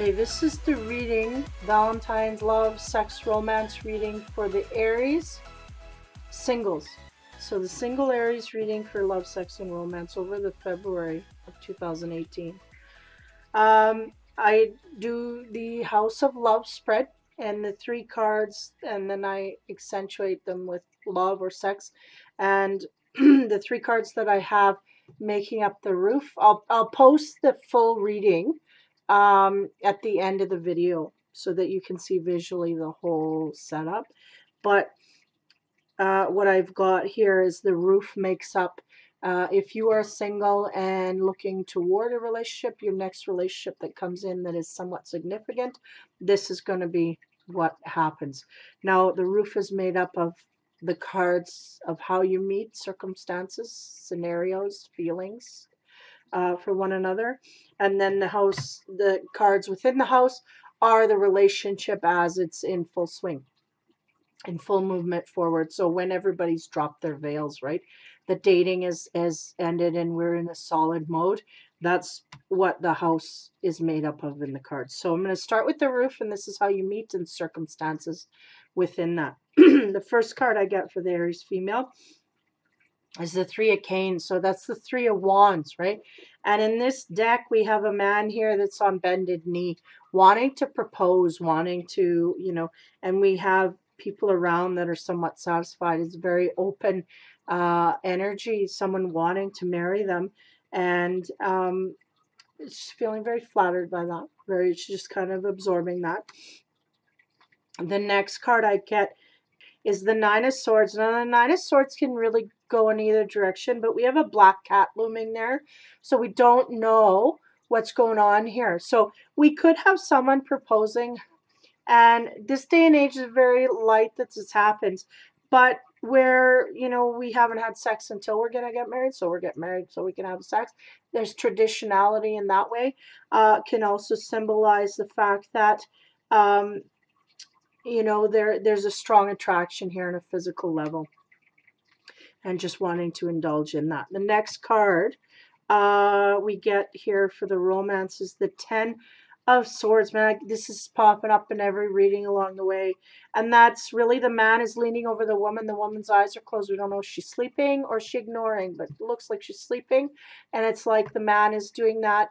Okay, this is the reading, Valentine's love, sex, romance reading for the Aries singles. So the single Aries reading for love, sex, and romance over the February of 2018. I do the House of Love spread and the 3 cards, and then I accentuate them with love or sex. And the 3 cards that I have making up the roof, I'll post the full reading at the end of the video so that you can see visually the whole setup. But what I've got here is the roof makes up, if you are single and looking toward a relationship, your next relationship that comes in that is somewhat significant, this is going to be what happens. Now, the roof is made up of the cards of how you meet, circumstances, scenarios, feelings for one another. And then the cards within the house are the relationship as it's in full swing, in full movement forward. So when everybody's dropped their veils, right? The dating is ended and we're in a solid mode. That's what the house is made up of in the cards. So I'm going to start with the roof, and this is how you meet and circumstances within that. The first card I get for the Aries female is the 3 of Canes. So that's the 3 of Wands, right? And in this deck, we have a man here that's on bended knee, wanting to propose, wanting to, and we have people around that are somewhat satisfied. It's very open energy, someone wanting to marry them, and it's feeling very flattered by that. She's just kind of absorbing that. The next card I get is the 9 of Swords. Now, the 9 of Swords can really go in either direction, but we have a black cat looming there, so we don't know what's going on here. So we could have someone proposing, and this day and age is very light that this happens, but where, we haven't had sex until we're going to get married, so we're getting married so we can have sex. There's traditionality in that way. Can also symbolize the fact that there's a strong attraction here on a physical level, and just wanting to indulge in that. The next card we get here for the romance is the 10 of Swords. Man, this is popping up in every reading along the way, and that's really the man is leaning over the woman. The woman's eyes are closed. We don't know if she's sleeping or she's ignoring, but it looks like she's sleeping, and it's like the man is doing that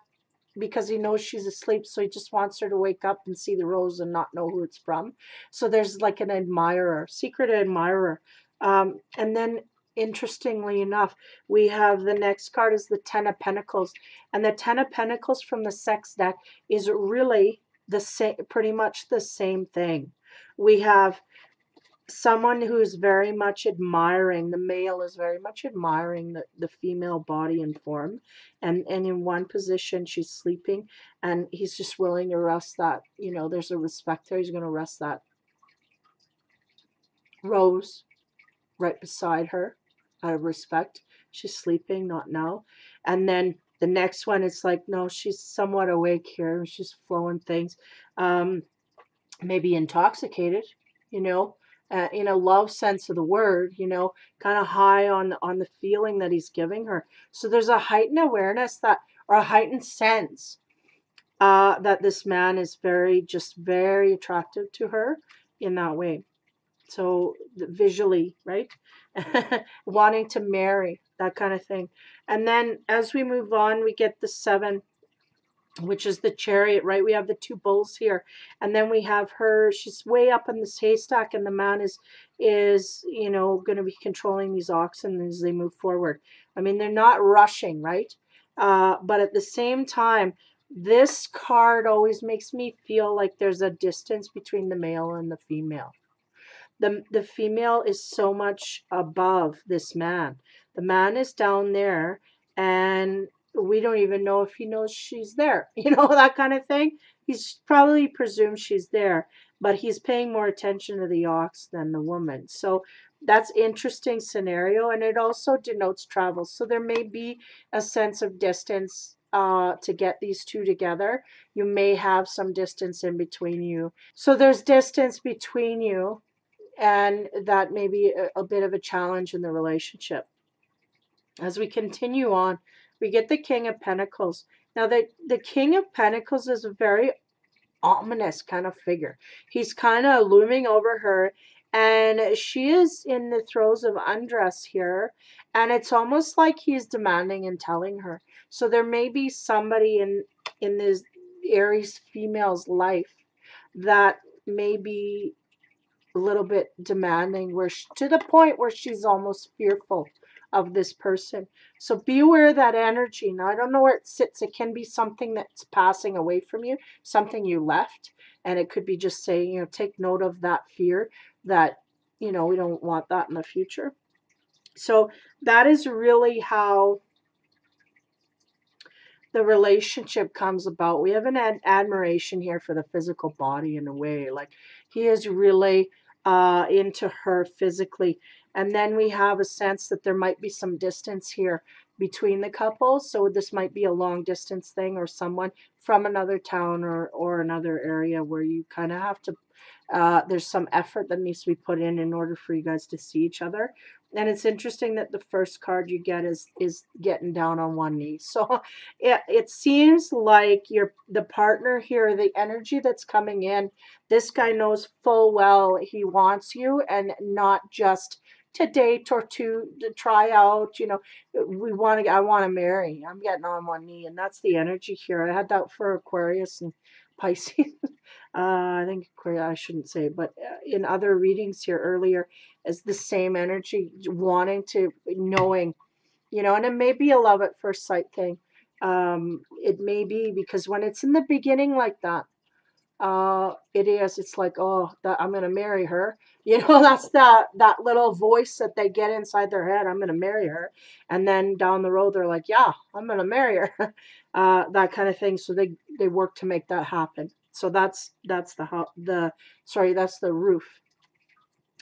because he knows she's asleep, so he just wants her to wake up and see the rose and not know who it's from. So there's like an admirer, secret admirer. And then interestingly enough, we have the next card is the 10 of Pentacles, and the 10 of Pentacles from the sex deck is really the same, pretty much the same thing. We have someone who's very much admiring, the male is very much admiring the female body and form, and in one position she's sleeping, and he's just willing to rest that, there's a respect there. He's going to rest that rose right beside her out of respect. She's sleeping, not now. And then the next one, it's like, no, she's somewhat awake here. She's flowing things, maybe intoxicated, in a love sense of the word, kind of high on the feeling that he's giving her. So there's a heightened awareness or a heightened sense that this man is very attractive to her in that way. So visually, right? Wanting to marry, that kind of thing. And then as we move on, we get the 7, which is the Chariot, right? We have the 2 bulls here, and then we have her. She's way up in this haystack, and the man is going to be controlling these oxen as they move forward. I mean, they're not rushing, right? But at the same time, this card always makes me feel like there's a distance between the male and the female. The female is so much above this man. The man is down there, and we don't even know if he knows she's there, that kind of thing. He's probably presumed she's there, but he's paying more attention to the ox than the woman. So that's interesting scenario, and it also denotes travel. So there may be a sense of distance to get these two together. You may have some distance in between you. So there's distance between you, and that may be a bit of a challenge in the relationship. As we continue on, we get the King of Pentacles. Now, the King of Pentacles is a very ominous kind of figure. He's kind of looming over her, and she is in the throes of undress here, and it's almost like he's demanding and telling her. So there may be somebody in this Aries female's life that may be a little bit demanding, where to the point where she's almost fearful of this person. So be aware of that energy. Now, I don't know where it sits. It can be something that's passing away from you, something you left, and it could be just saying, take note of that fear that, we don't want that in the future. So that is really how the relationship comes about. We have an admiration here for the physical body in a way. Like, he is really into her physically. And then we have a sense that there might be some distance here between the couples. So this might be a long distance thing, or someone from another town or another area where you kind of have to, there's some effort that needs to be put in order for you guys to see each other. And it's interesting that the first card you get is getting down on one knee. So it seems like the partner here, the energy that's coming in, this guy knows full well he wants you, and not just to date or to try out. I want to marry. I'm getting on one knee, and that's the energy here. I had that for Aquarius and Pisces. I think I shouldn't say, but in other readings here earlier, is the same energy, wanting to, knowing, and it may be a love at first sight thing. It may be, because when it's in the beginning like that, it's like, oh, I'm gonna marry her. That's that little voice that they get inside their head. I'm gonna marry her, and then down the road they're like, yeah, I'm gonna marry her, that kind of thing. So they work to make that happen. So that's the roof.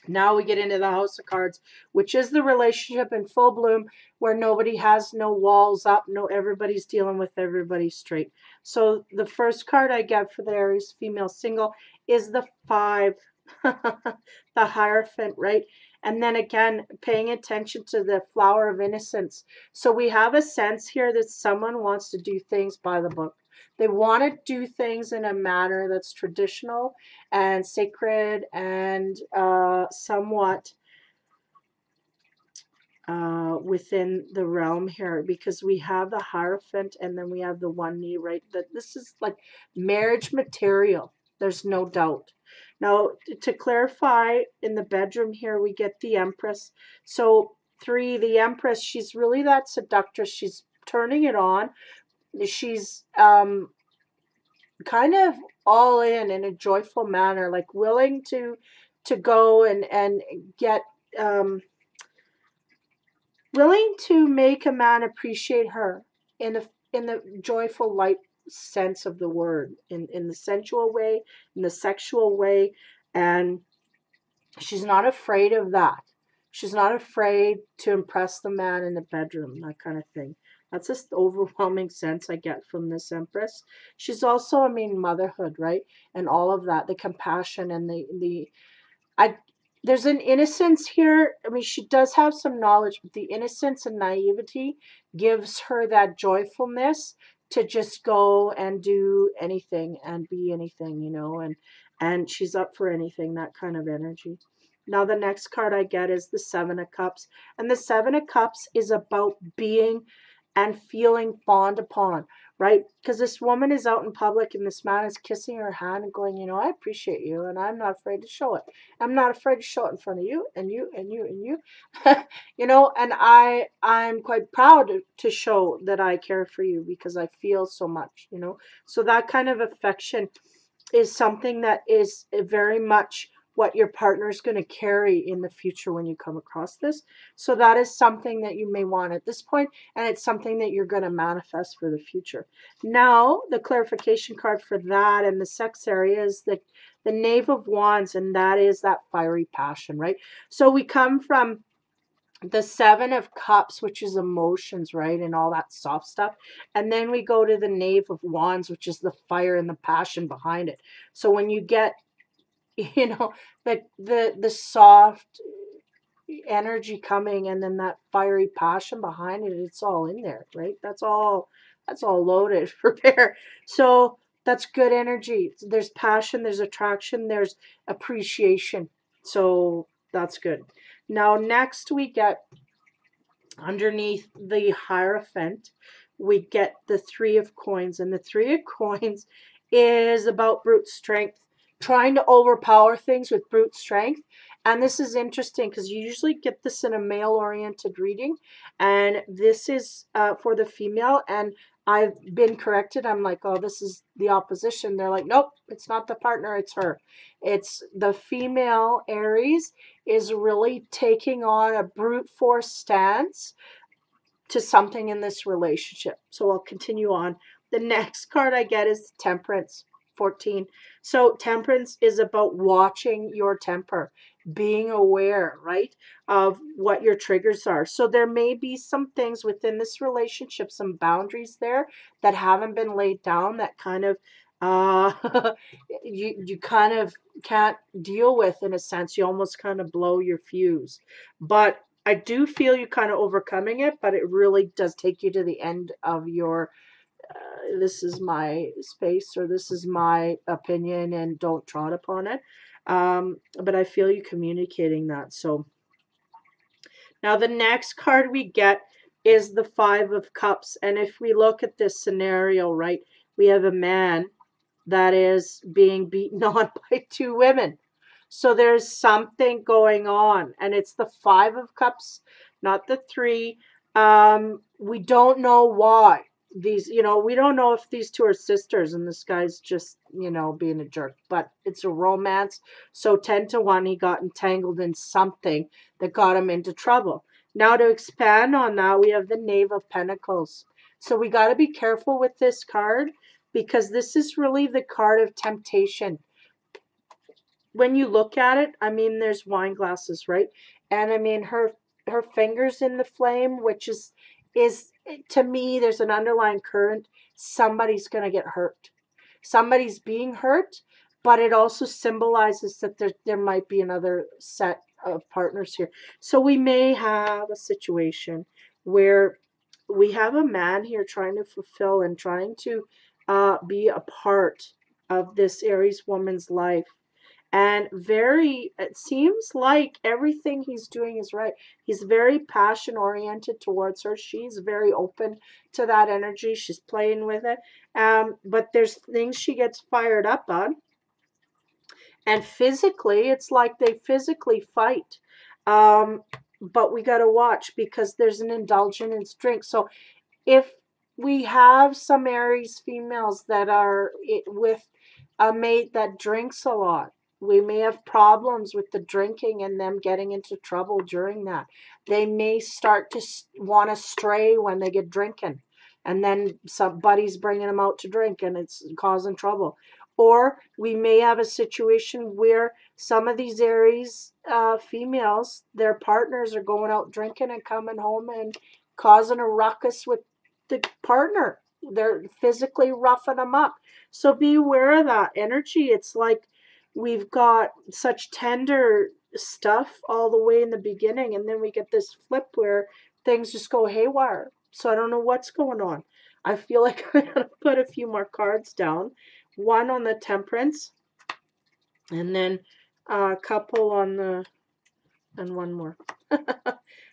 Now we get into the House of Cards, which is the relationship in full bloom, where nobody has no walls up, everybody's dealing with everybody straight. So the first card I get for the Aries female single is the 5, the Hierophant, right? And then again, paying attention to the flower of innocence. So we have a sense here that someone wants to do things by the book. They want to do things in a manner that's traditional and sacred and somewhat within the realm here, because we have the Hierophant and then we have the one knee, right? That this is like marriage material. There's no doubt. Now, to clarify, in the bedroom here, we get the Empress. So 3, the Empress, she's really that seductress. She's turning it on. She's kind of all in a joyful manner, like willing to go and get, willing to make a man appreciate her in the joyful light sense of the word, in the sensual way, in the sexual way. And she's not afraid of that. She's not afraid to impress the man in the bedroom, that kind of thing. That's just the overwhelming sense I get from this Empress. She's also, motherhood, right? And all of that, the compassion and there's an innocence here. She does have some knowledge, but the innocence and naivety gives her that joyfulness to just go and do anything and be anything, and she's up for anything, that kind of energy. Now, the next card I get is the 7 of Cups. And the 7 of Cups is about being and feeling fawned upon, right? Because this woman is out in public and this man is kissing her hand and going, I appreciate you and I'm not afraid to show it. I'm not afraid to show it in front of you and you and you and you. And I'm quite proud to show that I care for you because I feel so much, So that kind of affection is something that is very much what your partner is going to carry in the future when you come across this. So that is something that you may want at this point, and it's something that you're going to manifest for the future. Now, the clarification card for that and the sex area is the Knave of Wands, and that is that fiery passion, right? So we come from the 7 of Cups, which is emotions, right? And all that soft stuff. And then we go to the Knave of Wands, which is the fire and the passion behind it. So when you get, the soft energy coming and then that fiery passion behind it, it's all in there, right? That's all loaded for bear. So That's good energy. There's passion, there's attraction, there's appreciation. So that's good. Now, next we get underneath the Hierophant, we get the Three of Coins. And the Three of Coins is about brute strength, trying to overpower things with brute strength. And this is interesting because you usually get this in a male-oriented reading. And this is for the female. And I've been corrected. I'm like, oh, this is the opposition. They're like, nope, it's not the partner, it's her. It's the female Aries is really taking on a brute force stance to something in this relationship. So I'll continue on. The next card I get is Temperance, 14. So Temperance is about watching your temper, being aware, right, of what your triggers are. So there may be some things within this relationship, some boundaries there that haven't been laid down that kind of you kind of can't deal with, in a sense. You almost kind of blow your fuse. But I do feel you kind of overcoming it, but it really does take you to the end of your, this is my space, or this is my opinion, and don't trot upon it. But I feel you communicating that. So now the next card we get is the Five of Cups. And if we look at this scenario, right, we have a man that is being beaten on by two women. So there's something going on, and it's the Five of Cups, not the three. We don't know why these, we don't know if these two are sisters and this guy's just, being a jerk, but it's a romance. So 10 to 1, he got entangled in something that got him into trouble. Now to expand on that, we have the Knave of Pentacles. So we got to be careful with this card because this is really the card of temptation. When you look at it, I mean, there's wine glasses, right? And I mean, her fingers in the flame, which is to me, there's an underlying current. Somebody's going to get hurt. Somebody's being hurt, but it also symbolizes that there might be another set of partners here. So we may have a situation where we have a man here trying to fulfill and trying to be a part of this Aries woman's life. And it seems like everything he's doing is right. He's very passion oriented towards her. She's very open to that energy. She's playing with it. But there's things she gets fired up on. And physically, it's like they physically fight. But we got to watch because there's an indulgence drink. So if we have some Aries females that are with a mate that drinks a lot, we may have problems with the drinking and them getting into trouble during that. They may start to want to stray when they get drinking. And then somebody's bringing them out to drink and it's causing trouble. Or we may have a situation where some of these Aries females, their partners are going out drinking and coming home and causing a ruckus with the partner. They're physically roughing them up. So be aware of that energy. It's like we've got such tender stuff all the way in the beginning, and then we get this flip where things just go haywire. So I don't know what's going on. I feel like I'm going to put a few more cards down. One on the Temperance, and then a couple on the, and one more.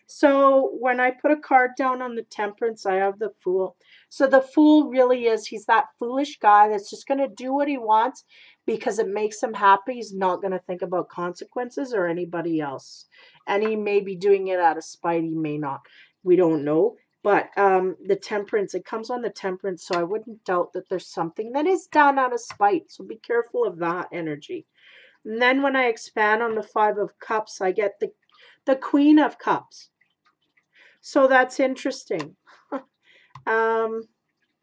So when I put a card down on the Temperance, I have the Fool. So the Fool really is, he's that foolish guy that's just going to do what he wants because it makes him happy. He's not going to think about consequences or anybody else. And he may be doing it out of spite. He may not. We don't know. But the Temperance, it comes on the Temperance, so I wouldn't doubt that there's something that is done out of spite. So be careful of that energy. And then when I expand on the Five of Cups, I get the Queen of Cups. So that's interesting. And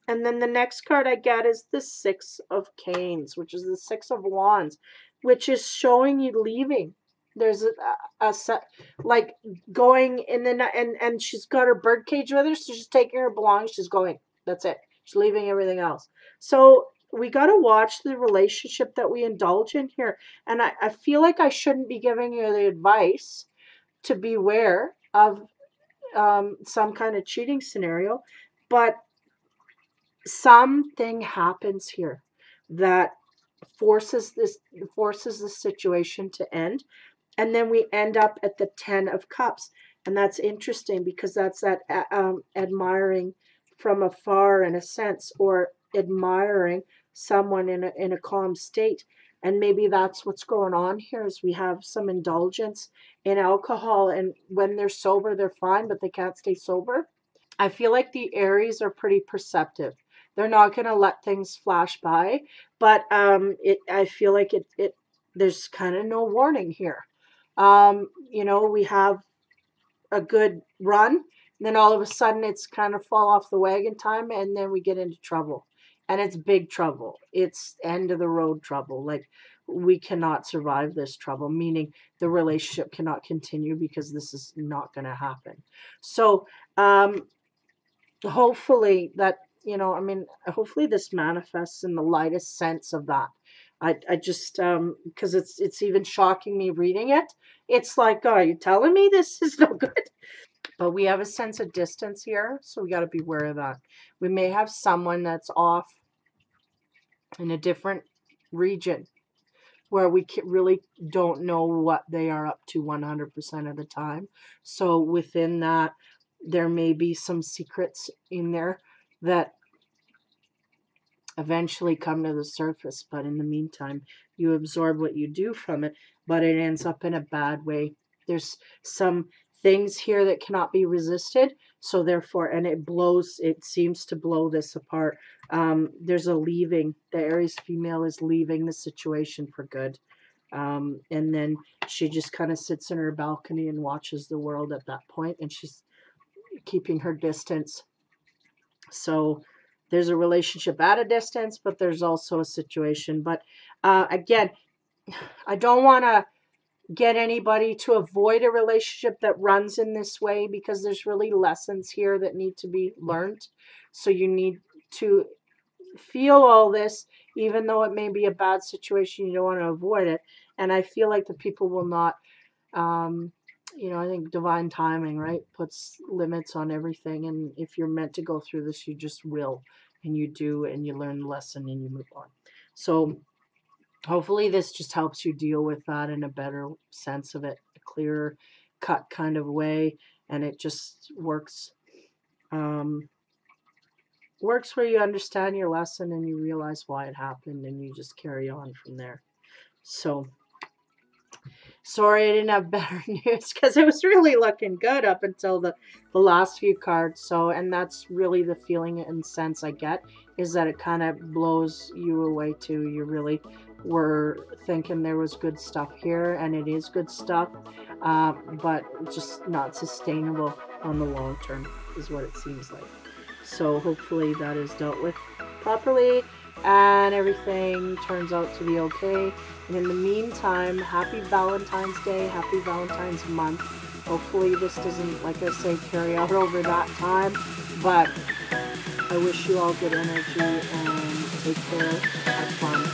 then the next card I get is the Six of Canes, which is the Six of Wands, which is showing you leaving. There's a set, like going in the and she's got her bird cage with her, so she's taking her belongings. She's going. That's it. She's leaving everything else. So we got to watch the relationship that we indulge in here. And I feel like I shouldn't be giving you the advice to beware of some kind of cheating scenario, but something happens here that forces the situation to end. And then we end up at the 10 of cups. And that's interesting because that's that admiring from afar in a sense, or admiring someone in a calm state. And maybe that's what's going on here is we have some indulgence in alcohol, and when they're sober, they're fine, but they can't stay sober. I feel like the Aries are pretty perceptive. They're not going to let things flash by, but I feel like there's kind of no warning here. We have a good run, and then all of a sudden it's kind of fall off the wagon time, and then we get into trouble. And it's big trouble. It's end of the road trouble. Like, we cannot survive this trouble, meaning the relationship cannot continue because this is not going to happen. So, hopefully that, hopefully this manifests in the lightest sense of that. I just because it's even shocking me reading it. It's like, oh, are you telling me this is no good? But we have a sense of distance here, so we got to be aware of that. We may have someone that's off in a different region where we really don't know what they are up to 100% of the time. So within that, there may be some secrets in there that eventually come to the surface. But in the meantime, you absorb what you do from it, but it ends up in a bad way. There's some things here that cannot be resisted. So therefore, and it seems to blow this apart. There's a leaving. The Aries female is leaving the situation for good. And then she just kind of sits in her balcony and watches the world at that point, and she's keeping her distance. So there's a relationship at a distance, but there's also a situation. But again, I don't want to get anybody to avoid a relationship that runs in this way, because there's really lessons here that need to be learned. So you need to feel all this, even though it may be a bad situation, you don't want to avoid it. And I feel like the people will not, I think divine timing, right, puts limits on everything. And if you're meant to go through this, you just will, and you do, and you learn the lesson and you move on. So hopefully this just helps you deal with that in a better sense of it, a clearer cut kind of way. And it just works where you understand your lesson and you realize why it happened, and you just carry on from there. So sorry I didn't have better news, because it was really looking good up until the last few cards. So, and that's really the feeling and sense I get, is that it kind of blows you away too. You really were thinking there was good stuff here, and it is good stuff, but just not sustainable on the long term is what it seems like. So hopefully that is dealt with properly and everything turns out to be okay. And in the meantime, happy Valentine's Day, happy Valentine's month. Hopefully this doesn't, like I say, carry out over that time. But I wish you all good energy, and take care. Have fun.